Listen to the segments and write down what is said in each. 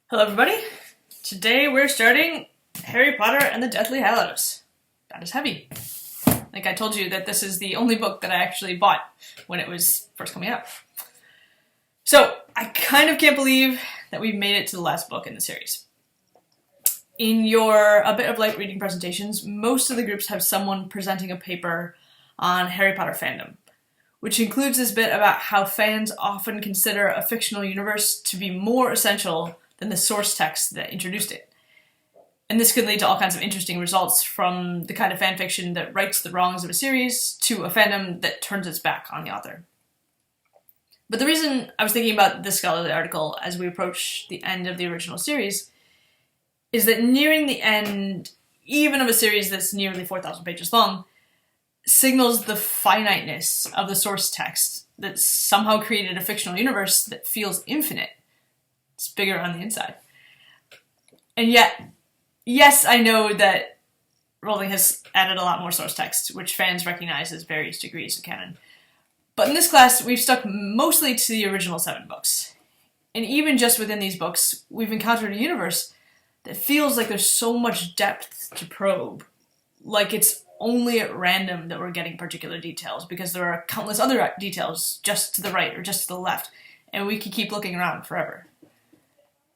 Hello everybody! Today we're starting Harry Potter and the Deathly Hallows. That is heavy. Like I told you that this is the only book that I actually bought when it was first coming out. So, I kind of can't believe that we've made it to the last book in the series. In your A Bit of Light reading presentations, most of the groups have someone presenting a paper on Harry Potter fandom, which includes this bit about how fans often consider a fictional universe to be more essential than the source text that introduced it. And this could lead to all kinds of interesting results, from the kind of fanfiction that rights the wrongs of a series to a fandom that turns its back on the author. But the reason I was thinking about this scholarly article as we approach the end of the original series is that nearing the end, even of a series that's nearly 4,000 pages long, signals the finiteness of the source text that somehow created a fictional universe that feels infinite. It's bigger on the inside. And yet, yes, I know that Rowling has added a lot more source text, which fans recognize as various degrees of canon. But in this class, we've stuck mostly to the original 7 books. And even just within these books, we've encountered a universe that feels like there's so much depth to probe. Like it's only at random that we're getting particular details, because there are countless other details just to the right or just to the left, and we could keep looking around forever.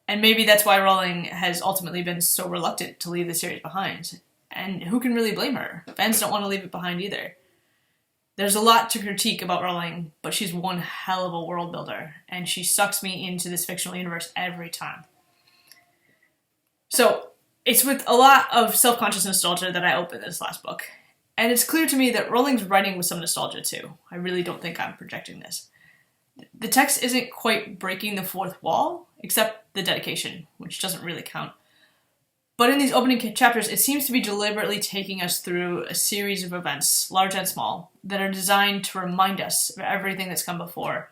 And maybe that's why Rowling has ultimately been so reluctant to leave the series behind. And who can really blame her? Fans don't want to leave it behind either. There's a lot to critique about Rowling, but she's one hell of a world builder, and she sucks me into this fictional universe every time. So, it's with a lot of self-conscious nostalgia that I open this last book. And it's clear to me that Rowling's writing with some nostalgia too. I really don't think I'm projecting this. The text isn't quite breaking the fourth wall, except the dedication, which doesn't really count. But in these opening chapters, it seems to be deliberately taking us through a series of events, large and small, that are designed to remind us of everything that's come before,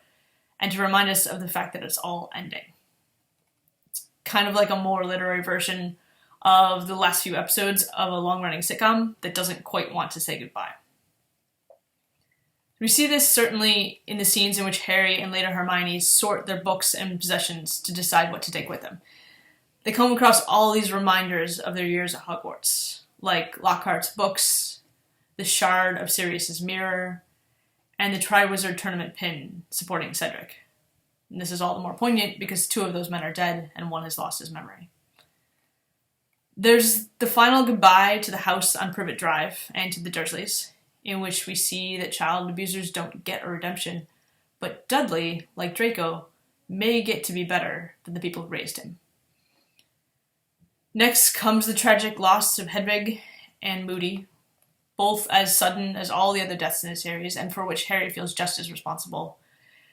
and to remind us of the fact that it's all ending. It's kind of like a more literary version of the last few episodes of a long-running sitcom that doesn't quite want to say goodbye. We see this certainly in the scenes in which Harry and later Hermione sort their books and possessions to decide what to take with them. They come across all these reminders of their years at Hogwarts, like Lockhart's books, the shard of Sirius's mirror, and the Triwizard Tournament pin supporting Cedric. And this is all the more poignant because 2 of those men are dead and 1 has lost his memory. There's the final goodbye to the house on Privet Drive and to the Dursleys, in which we see that child abusers don't get a redemption, but Dudley, like Draco, may get to be better than the people who raised him. Next comes the tragic loss of Hedwig and Moody, both as sudden as all the other deaths in the series, and for which Harry feels just as responsible,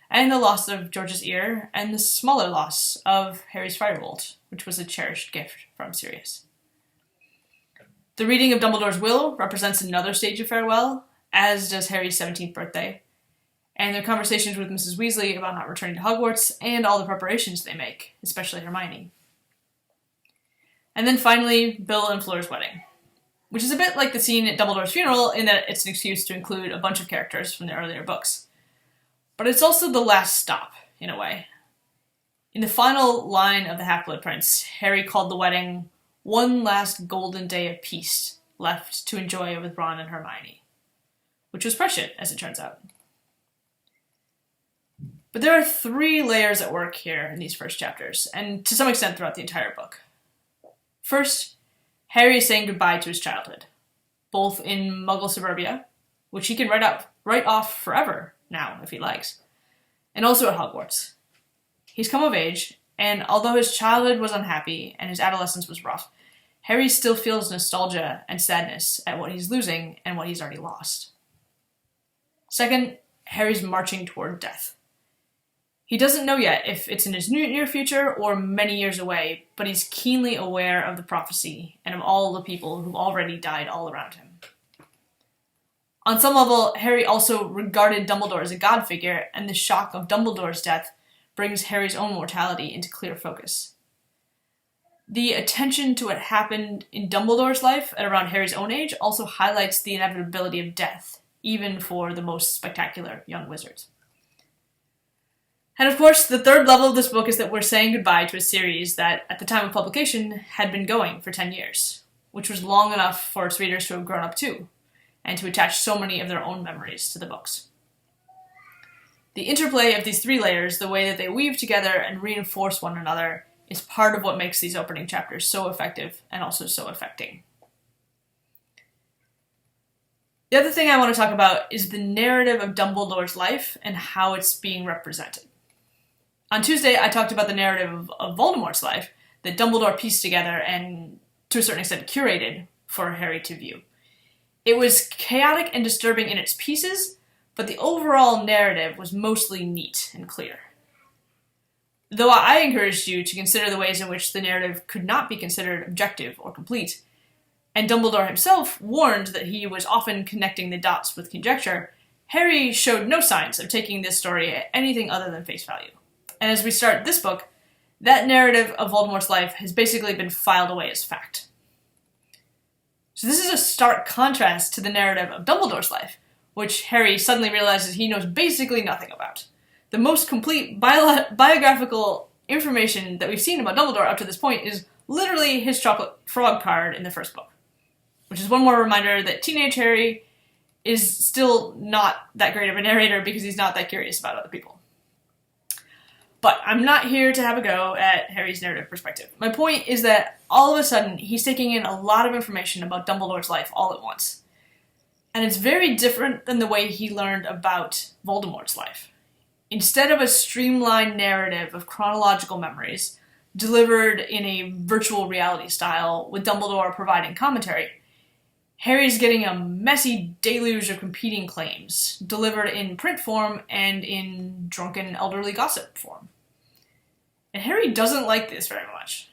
and the loss of George's ear, and the smaller loss of Harry's firebolt, which was a cherished gift from Sirius. The reading of Dumbledore's will represents another stage of farewell, as does Harry's 17th birthday, and their conversations with Mrs. Weasley about not returning to Hogwarts, and all the preparations they make, especially Hermione. And then finally, Bill and Fleur's wedding, which is a bit like the scene at Dumbledore's funeral in that it's an excuse to include a bunch of characters from the earlier books. But it's also the last stop, in a way. In the final line of The Half-Blood Prince, Harry called the wedding one last golden day of peace left to enjoy with Ron and Hermione, which was prescient, as it turns out. But there are 3 layers at work here in these first chapters, and to some extent throughout the entire book. First, Harry is saying goodbye to his childhood, both in Muggle suburbia, which he can write off forever now, if he likes, and also at Hogwarts. He's come of age, and although his childhood was unhappy and his adolescence was rough, Harry still feels nostalgia and sadness at what he's losing and what he's already lost. Second, Harry's marching toward death. He doesn't know yet if it's in his near future or many years away, but he's keenly aware of the prophecy and of all the people who've already died all around him. On some level, Harry also regarded Dumbledore as a god figure, and the shock of Dumbledore's death brings Harry's own mortality into clear focus. The attention to what happened in Dumbledore's life at around Harry's own age also highlights the inevitability of death, even for the most spectacular young wizards. And of course, the third level of this book is that we're saying goodbye to a series that, at the time of publication, had been going for 10 years, which was long enough for its readers to have grown up too, and to attach so many of their own memories to the books. The interplay of these three layers, the way that they weave together and reinforce one another, is part of what makes these opening chapters so effective and also so affecting. The other thing I want to talk about is the narrative of Dumbledore's life and how it's being represented. On Tuesday, I talked about the narrative of Voldemort's life that Dumbledore pieced together and, to a certain extent, curated for Harry to view. It was chaotic and disturbing in its pieces, but the overall narrative was mostly neat and clear. Though I encouraged you to consider the ways in which the narrative could not be considered objective or complete, and Dumbledore himself warned that he was often connecting the dots with conjecture, Harry showed no signs of taking this story at anything other than face value. And as we start this book, that narrative of Voldemort's life has basically been filed away as fact. So this is a stark contrast to the narrative of Dumbledore's life, which Harry suddenly realizes he knows basically nothing about. The most complete biographical information that we've seen about Dumbledore up to this point is literally his chocolate frog card in the first book, which is one more reminder that teenage Harry is still not that great of a narrator because he's not that curious about other people. But I'm not here to have a go at Harry's narrative perspective. My point is that all of a sudden, he's taking in a lot of information about Dumbledore's life all at once. And it's very different than the way he learned about Voldemort's life. Instead of a streamlined narrative of chronological memories, delivered in a virtual reality style with Dumbledore providing commentary, Harry's getting a messy deluge of competing claims, delivered in print form and in drunken elderly gossip form. And Harry doesn't like this very much.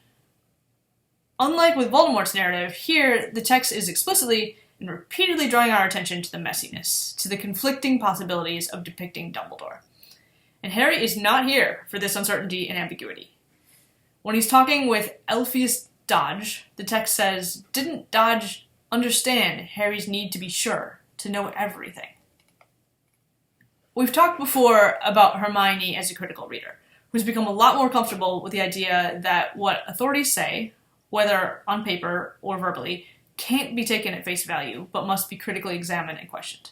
Unlike with Voldemort's narrative, here the text is explicitly and repeatedly drawing our attention to the messiness, to the conflicting possibilities of depicting Dumbledore. And Harry is not here for this uncertainty and ambiguity. When he's talking with Elphias Dodge, the text says, "Didn't Dodge understand Harry's need to be sure, to know everything?" We've talked before about Hermione as a critical reader, who's become a lot more comfortable with the idea that what authorities say, whether on paper or verbally, can't be taken at face value, but must be critically examined and questioned.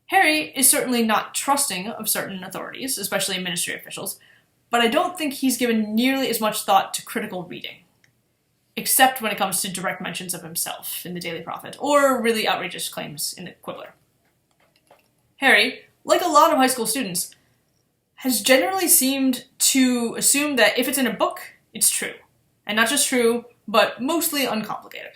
Harry is certainly not trusting of certain authorities, especially ministry officials, but I don't think he's given nearly as much thought to critical reading, except when it comes to direct mentions of himself in the Daily Prophet, or really outrageous claims in the Quibbler. Harry, like a lot of high school students, has generally seemed to assume that if it's in a book, it's true. And not just true, but mostly uncomplicated.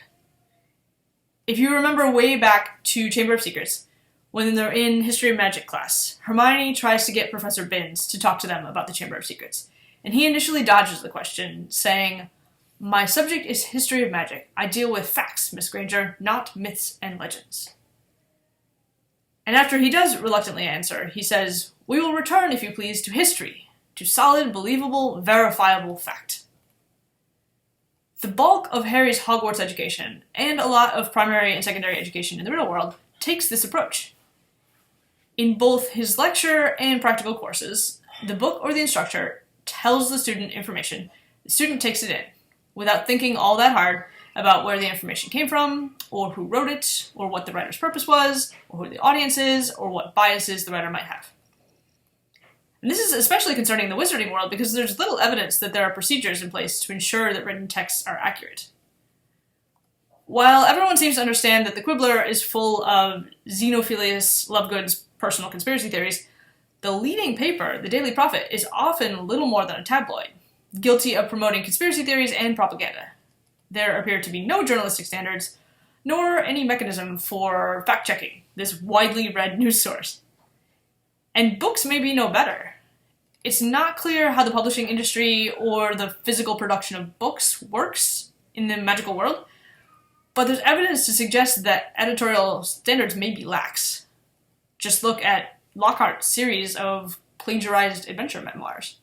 If you remember way back to Chamber of Secrets, when they're in History of Magic class, Hermione tries to get Professor Binns to talk to them about the Chamber of Secrets, and he initially dodges the question, saying, "My subject is history of magic. I deal with facts, Miss Granger, not myths and legends." And after he does reluctantly answer, he says, "We will return, if you please, to history, to solid, believable, verifiable fact." The bulk of Harry's Hogwarts education, and a lot of primary and secondary education in the real world, takes this approach. In both his lecture and practical courses, the book or the instructor tells the student information, the student takes it in, without thinking all that hard about where the information came from, or who wrote it, or what the writer's purpose was, or who the audience is, or what biases the writer might have. And this is especially concerning in the wizarding world because there's little evidence that there are procedures in place to ensure that written texts are accurate. While everyone seems to understand that the Quibbler is full of Xenophilius Lovegood's personal conspiracy theories, the leading paper, the Daily Prophet, is often little more than a tabloid, guilty of promoting conspiracy theories and propaganda. There appear to be no journalistic standards, nor any mechanism for fact-checking this widely read news source. And books may be no better. It's not clear how the publishing industry or the physical production of books works in the magical world, but there's evidence to suggest that editorial standards may be lax. Just look at Lockhart's series of plagiarized adventure memoirs.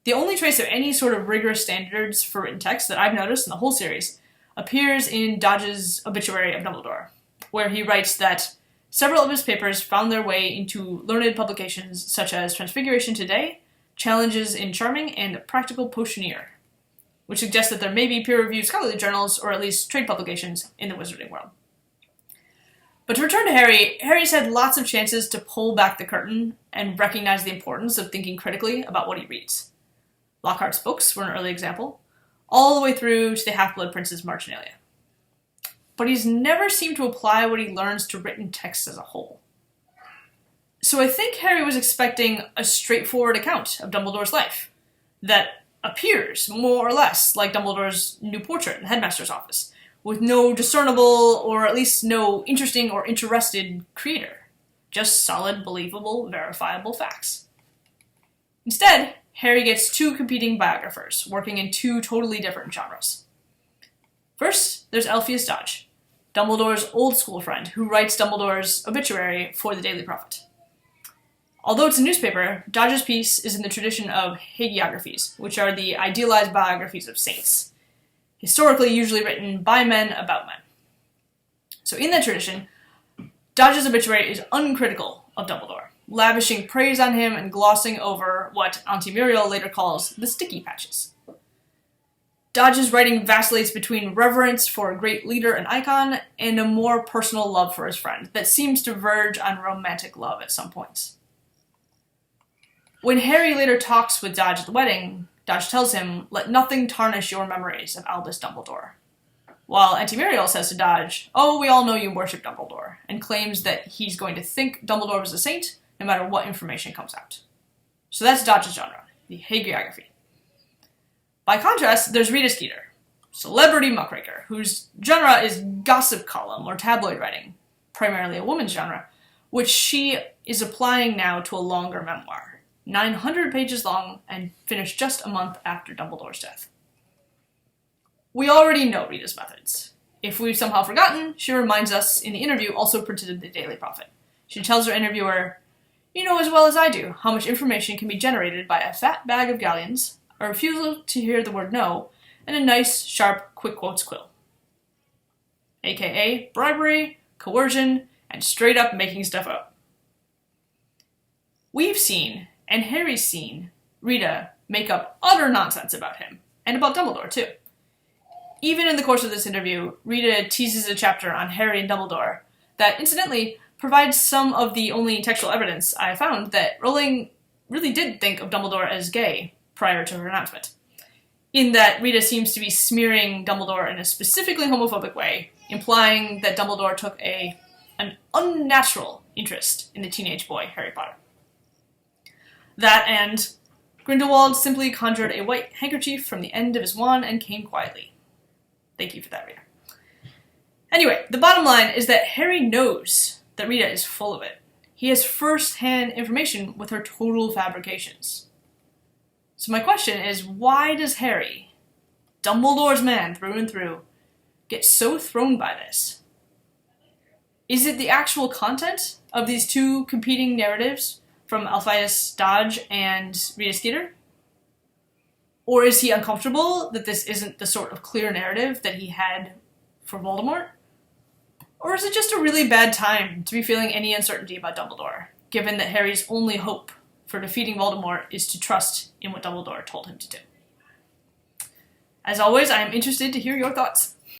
The only trace of any sort of rigorous standards for written text that I've noticed in the whole series appears in Dodge's obituary of Dumbledore, where he writes that Several of his papers found their way into learned publications such as Transfiguration Today, Challenges in Charming, and Practical Potioneer, which suggests that there may be peer-reviewed scholarly journals, or at least trade publications, in the wizarding world. But to return to Harry, Harry's had lots of chances to pull back the curtain and recognize the importance of thinking critically about what he reads. Lockhart's books were an early example, all the way through to the Half-Blood Prince's Marginalia. But he's never seemed to apply what he learns to written text as a whole. So I think Harry was expecting a straightforward account of Dumbledore's life that appears more or less like Dumbledore's new portrait in the headmaster's office, with no discernible, or at least no interesting or interested creator. Just solid, believable, verifiable facts. Instead, Harry gets two competing biographers, working in two totally different genres. First, there's Alpheus Dodge, Dumbledore's old school friend, who writes Dumbledore's obituary for the Daily Prophet. Although it's a newspaper, Dodge's piece is in the tradition of hagiographies, which are the idealized biographies of saints, historically usually written by men about men. So in that tradition, Dodge's obituary is uncritical of Dumbledore, lavishing praise on him and glossing over what Auntie Muriel later calls the sticky patches. Dodge's writing vacillates between reverence for a great leader and icon and a more personal love for his friend that seems to verge on romantic love at some points. When Harry later talks with Dodge at the wedding, Dodge tells him, "Let nothing tarnish your memories of Albus Dumbledore." While Auntie Muriel says to Dodge, "Oh, we all know you worship Dumbledore," and claims that he's going to think Dumbledore was a saint no matter what information comes out. So that's Dodge's genre, the hagiography. By contrast, there's Rita Skeeter, celebrity muckraker, whose genre is gossip column or tabloid writing, primarily a woman's genre, which she is applying now to a longer memoir, 900 pages long and finished just a month after Dumbledore's death. We already know Rita's methods. If we've somehow forgotten, she reminds us in the interview also printed in the Daily Prophet. She tells her interviewer, "You know as well as I do how much information can be generated by a fat bag of galleons, a refusal to hear the word no, and a nice, sharp, quick quotes quill. AKA bribery, coercion, and straight up making stuff up." We've seen, and Harry's seen, Rita make up utter nonsense about him, and about Dumbledore too. Even in the course of this interview, Rita teases a chapter on Harry and Dumbledore that, incidentally, provides some of the only textual evidence I found that Rowling really did think of Dumbledore as gay prior to her announcement, in that Rita seems to be smearing Dumbledore in a specifically homophobic way, implying that Dumbledore took an unnatural interest in the teenage boy, Harry Potter. That and Grindelwald simply conjured a white handkerchief from the end of his wand and came quietly. Thank you for that, Rita. Anyway, the bottom line is that Harry knows that Rita is full of it. He has first-hand information with her total fabrications. So my question is, why does Harry, Dumbledore's man through and through, get so thrown by this? Is it the actual content of these two competing narratives from Alpheus Dodge and Rita Skeeter? Or is he uncomfortable that this isn't the sort of clear narrative that he had for Voldemort? Or is it just a really bad time to be feeling any uncertainty about Dumbledore, given that Harry's only hope for defeating Voldemort is to trust in what Dumbledore told him to do? As always, I am interested to hear your thoughts.